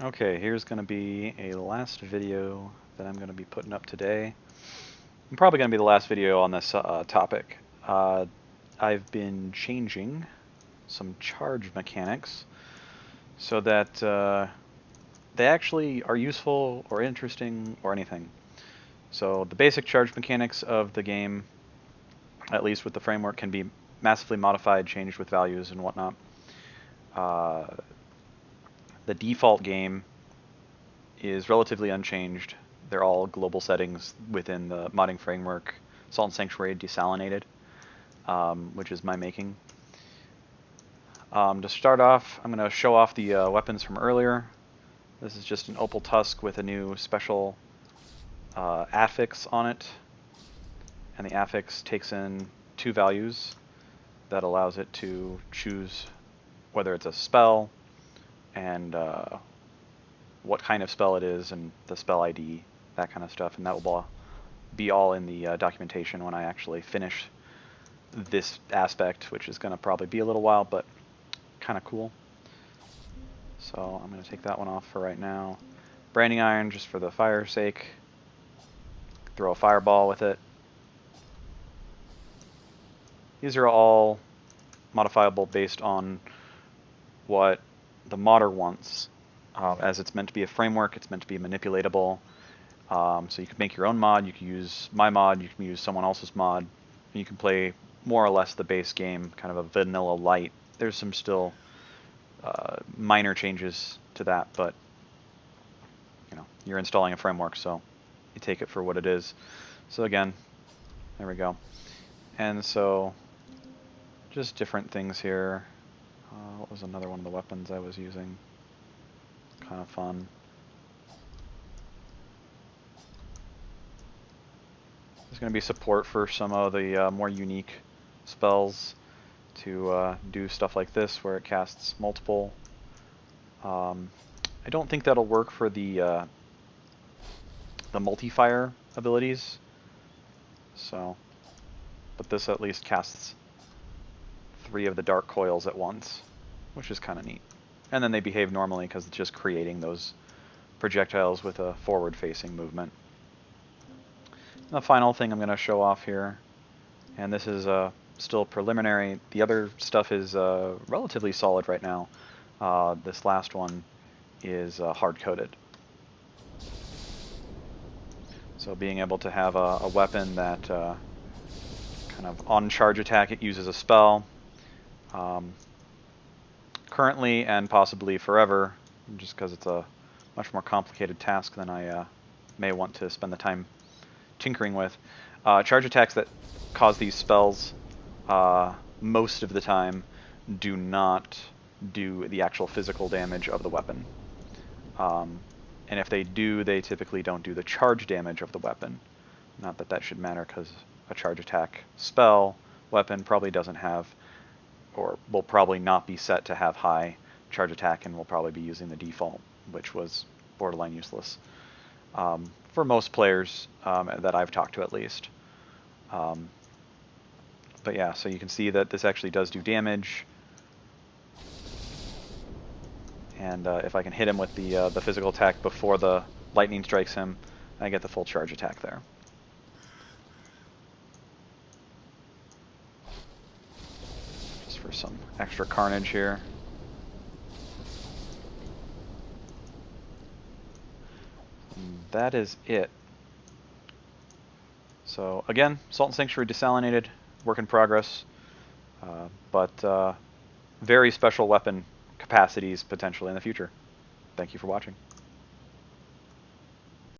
Okay, here's going to be a last video that I'm going to be putting up today. I'm probably going to be the last video on this topic. I've been changing some charge mechanics so that they actually are useful or interesting or anything. So the basic charge mechanics of the game, at least with the framework, can be massively modified, changed with values and whatnot. The default game is relatively unchanged. They're all global settings within the modding framework, Salt and Sanctuary desalinated, which is my making. To start off, I'm going to show off the weapons from earlier. This is just an opal tusk with a new special affix on it, and the affix takes in two values that allows it to choose whether it's a spell and what kind of spell it is and the spell ID, that kind of stuff, and that will be all in the documentation when I actually finish this aspect, which is going to probably be a little while, but kind of cool. So I'm going to take that one off for right now. Branding iron, just for the fire's sake. Throw a fireball with it. These are all modifiable based on what the modder wants. As it's meant to be a framework, it's meant to be manipulatable. So you can make your own mod, you can use my mod, you can use someone else's mod. You can play more or less the base game, kind of a vanilla light. There's some still minor changes to that, but you know, you're installing a framework, so you take it for what it is. So again, there we go. And so just different things here. What was another one of the weapons I was using? Kind of fun. There's going to be support for some of the more unique spells to do stuff like this, where it casts multiple. I don't think that'll work for the multi-fire abilities. So, but this at least casts 3 of the dark coils at once, which is kind of neat. And then they behave normally because it's just creating those projectiles with a forward-facing movement. The final thing I'm going to show off here, and this is still preliminary. The other stuff is relatively solid right now. This last one is hard-coded. So being able to have a weapon that kind of on charge attack, it uses a spell. Currently and possibly forever, just because it's a much more complicated task than I may want to spend the time tinkering with. Charge attacks that cause these spells most of the time do not do the actual physical damage of the weapon. And if they do, they typically don't do the charge damage of the weapon. Not that that should matter, because a charge attack spell weapon probably doesn't have, or will probably not be set to have high charge attack, and will probably be using the default, which was borderline useless for most players that I've talked to, at least. But yeah, so you can see that this actually does do damage. And if I can hit him with the physical attack before the lightning strikes him, I get the full charge attack there. Just for some extra carnage here. And that is it. So again, Salt and Sanctuary desalinated, work in progress, but very special weapon capacities potentially in the future. Thank you for watching.